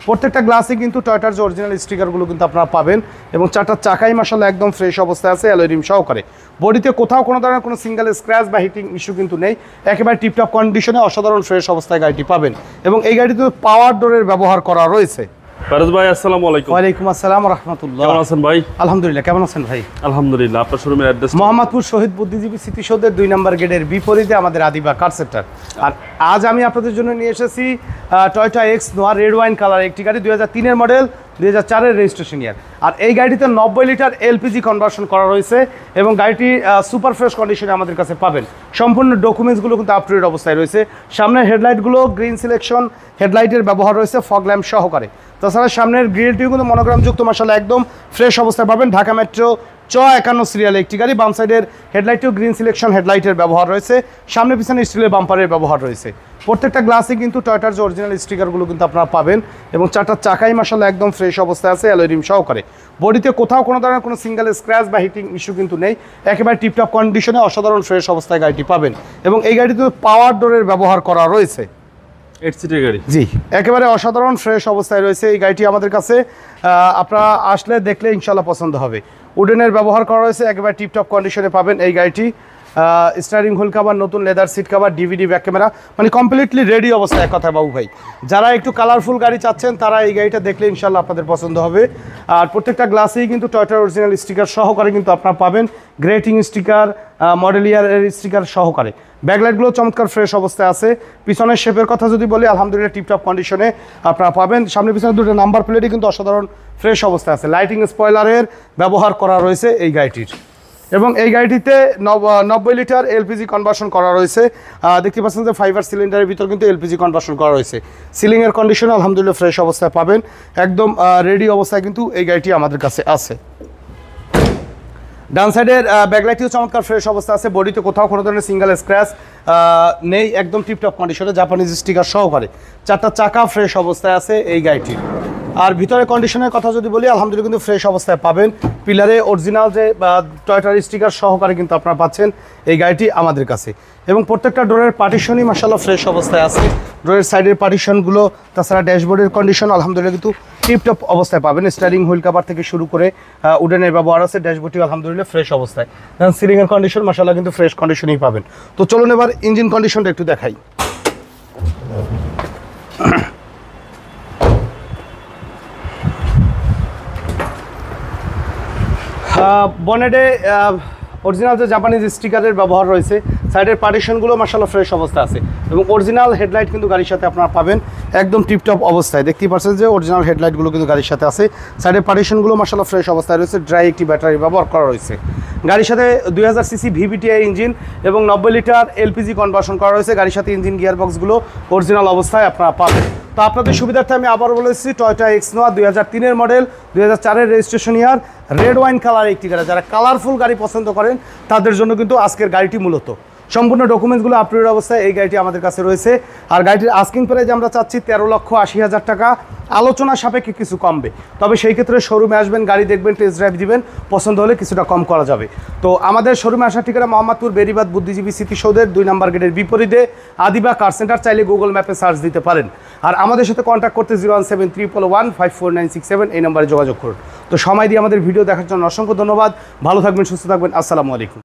প্রত্যেকটা গ্লাসে কিন্তু টয়োটার যে অরিজিনাল স্টিকারগুলো কিন্তু আপনারা পাবেন এবং চারটা চাকাই মাশাআল্লাহ একদম ফ্রেশ অবস্থায় আছে অ্যালয় রিম সহকারে। বডিতে কোথাও কোনো ধরনের কোনো সিঙ্গেল স্ক্র্যাচ বা হিটিং ইস্যু কিন্তু নেই, একেবারে টিপটপ কন্ডিশনে অসাধারণ ফ্রেশ অবস্থায় গাড়িটি পাবেন এবং এই গাড়িতে পাওয়ার ডোরের ব্যবহার করা রয়েছে। ফারাজ ভাই আসসালামু আলাইকুম। ওয়ালাইকুম আসসালাম ওয়া রাহমাতুল্লাহ। কেমন আছেন ভাই? আলহামদুলিল্লাহ, কেমন আছেন ভাই? আলহামদুলিল্লাহ। আপনার শোরুমের অ্যাড্রেস? মোহাম্মদপুর শহীদ বুদ্ধিজীবী স্মৃতিসৌধের 2 নম্বর গেটের বিপরীতে আমাদের আদিবা কার সেন্টার। আর আজ আমি আপনাদের জন্য নিয়ে এসেছি টয়োটা এক্স নোয়া রেড ওয়াইন কালার একটি গাড়ি, 2003-এর মডেল, 2004-এর রেজিস্ট্রেশন ইয়ার। আর এই গাড়িতে 90 লিটার এলপিজি কনভার্সন করা রয়েছে এবং গাড়িটি সুপার ফ্রেশ কন্ডিশনে আমাদের কাছে পাবেন। সম্পূর্ণ ডকুমেন্টসগুলো কিন্তু আপ টু ডেট অবস্থায় রয়েছে। সামনের হেডলাইটগুলো গ্রিন সিলেকশন হেডলাইটের ব্যবহার রয়েছে ফগ ল্যাম্প সহকারে। তাছাড়া সামনের গ্রিলটিও কিন্তু মনোগ্রামযুক্ত মাশাআল্লাহ একদম ফ্রেশ অবস্থায় পাবেন। ঢাকা মেট্রো 51 সিরিয়ালে একটি গাড়ি। বাম সাইডের হেডলাইটেও গ্রিন সিলেকশন হেডলাইটের ব্যবহার রয়েছে, সামনে পিছনে স্টিলের বাম্পারের ব্যবহার রয়েছে। প্রত্যেকটা গ্লাসে কিন্তু টয়োটার যে অরিজিনাল স্টিকারগুলো কিন্তু আপনারা পাবেন এবং চারটা চাকাই মাশাআল্লাহ একদম ফ্রেশ অবস্থায় আছে অ্যালয় রিম সহকারে। বডিতে কোথাও কোনো ধরনের কোনো সিঙ্গেল স্ক্র্যাচ বা হিটিং ইস্যু কিন্তু নেই, একেবারে টিপটপ কন্ডিশনে অসাধারণ ফ্রেশ অবস্থায় গাড়িটি পাবেন এবং এই গাড়িতে পাওয়ার ডোরের ব্যবহার করা রয়েছে। 8 সিটের গাড়ি, জি, একেবারে অসাধারণ ফ্রেশ অবস্থায় রয়েছে এই গাড়িটি আমাদের কাছে। আপনারা আসলে দেখলে ইনশাল্লাহ পছন্দ হবে। উডেনের ব্যবহার করা রয়েছে, একেবারে টিপটপ কন্ডিশনে পাবেন এই গাড়িটি। স্টিয়ারিং হুইল কাভার, নতুন leather seat cover, DVD back camera, মানে কমপ্লিটলি রেডি অবস্থায়, এক কথায় বাবু ভাই। যারা একটু কালারফুল গাড়ি চাচ্ছেন তারা এই গাড়িটা দেখলে ইনশাল্লাহ আপনাদের পছন্দ হবে। আর প্রত্যেকটা গ্লাসেই কিন্তু টয়োটার অরিজিনাল স্টিকার সহকারে কিন্তু আপনারা পাবেন, গ্রেটিং স্টিকার, মডেল ইয়ারের স্টিকার সহকারে। ব্যাকলাইটগুলো চমৎকার ফ্রেশ অবস্থায় আছে। পিছনের শেপের কথা যদি বলি, আলহামদুলিল্লাহ টিপটপ কন্ডিশনে আপনারা পাবেন। সামনে পিছনে দুটো নাম্বার প্লেটই কিন্তু অসাধারণ ফ্রেশ অবস্থায় আছে। লাইটিং স্পয়লারের ব্যবহার করা রয়েছে এই গাড়িটির এবং এই গাড়িটিতে 90 লিটার এলপিজি কনভার্সন করা রয়েছে। দেখতে পাচ্ছেন যে ফাইবার সিলিন্ডারের ভিতর কিন্তু এলপিজি কনভার্সন করা রয়েছে। সিলিংয়ের কন্ডিশন আলহামদুলিল্লাহ ফ্রেশ অবস্থায় পাবেন, একদম রেডি অবস্থায় কিন্তু এই গাড়িটি আমাদের কাছে আছে। ডান সাইডের ব্যাকলাইটটিও চমৎকার ফ্রেশ অবস্থা আছে। বডিতে কোথাও কোনো ধরনের সিঙ্গেল স্ক্র্যাচ নেই, একদম টিপটপ কন্ডিশনে জাপানিজ স্টিকার সহকারে। চারটা চাকা ফ্রেশ অবস্থায় আছে এই গাড়িটির। আর ভিতরে কন্ডিশনের কথা যদি বলি, আলহামদুলিল্লাহ কিন্তু ফ্রেশ অবস্থায় পাবেন। পিলারে অরিজিনাল যে টয়োটার স্টিকার সহকারে কিন্তু আপনারা পাচ্ছেন এই গাড়িটি আমাদের কাছে এবং প্রত্যেকটা ডোরের পার্টিশনই মাশাআল্লাহ ফ্রেশ অবস্থায় আছে। ডোরের সাইডের পার্টিশনগুলো, তাছাড়া ড্যাশবোর্ডের কন্ডিশন আলহামদুলিল্লাহ কিন্তু টিপটপ অবস্থায় পাবেন। স্টিয়ারিং হুইল কাভার থেকে শুরু করে উডেনের ব্যবহার আছে। ড্যাশবোর্ডটি আলহামদুলিল্লাহ ফ্রেশ অবস্থায়। সিলিংয়ের কন্ডিশন মাশাআল্লাহ কিন্তু ফ্রেশ কন্ডিশনেই পাবেন। তো চলুন এবার ইঞ্জিন কন্ডিশনটা একটু দেখাই। বনেটে অরিজিনাল যে জাপানিজ স্টিকারের ব্যবহার রয়েছে। সাইডের পার্টিশনগুলো মাশাআল্লাহ ফ্রেশ অবস্থা আছে এবং অরিজিনাল হেডলাইট কিন্তু গাড়ির সাথে আপনারা পাবেন একদম টিপটপ অবস্থায়। দেখতেই পাচ্ছেন যে অরিজিনাল হেডলাইটগুলো কিন্তু গাড়ির সাথে আছে। সাইডের পার্টিশনগুলো মাশাআল্লাহ ফ্রেশ অবস্থায় রয়েছে। ড্রাই একটি ব্যাটারি ব্যবহার করা রয়েছে। গাড়ির সাথে 2000 সিসি ভিভিটিআই ইঞ্জিন এবং 90 লিটার এলপিজি কনভার্সন করা রয়েছে। গাড়ির সাথে ইঞ্জিন গিয়ারবক্সগুলো অরিজিনাল অবস্থায় আপনারা পাবেন। তো আপনাদের সুবিধার্থে আমি আবার বলেছি, টয়োটা এক্স নোয়া 2003-এর মডেল, 2004-এর registration year, red wine colour একটি গাড়ি। যারা কালারফুল গাড়ি পছন্দ করেন তাদের জন্য কিন্তু আজকের গাড়িটি মূলত। সম্পূর্ণ ডকুমেন্টসগুলো আপ টু ডেট অবস্থায় এই গাড়িটি আমাদের কাছে রয়েছে। আর গাড়িটির আস্কিং প্রাইস আমরা চাচ্ছি 13,80,000 টাকা। আলোচনা সাপেক্ষে কিছু কমবে, তবে সেই ক্ষেত্রে শোরুমে আসবেন, গাড়ি দেখবেন, টেস্ট ড্রাইভ দিবেন, পছন্দ হলে কিছুটা কম করা যাবে। তো আমাদের শোরুমে আসার ঠিকানা মোহাম্মদপুর বেরিবাদ বুদ্ধিজীবী স্মৃতিসৌধের 2 নম্বর গেটের বিপরীতে আদিবা কার সেন্টার। চাইলে গুগল ম্যাপে সার্চ দিতে পারেন। আর আমাদের সাথে কন্ট্যাক্ট করতে 01731154967 এই নম্বরে যোগাযোগ করুন। তো সময় দিয়ে আমাদের ভিডিও দেখার জন্য অসংখ্য ধন্যবাদ। ভালো থাকবেন, সুস্থ থাকবেন। আসসালামু আলাইকুম।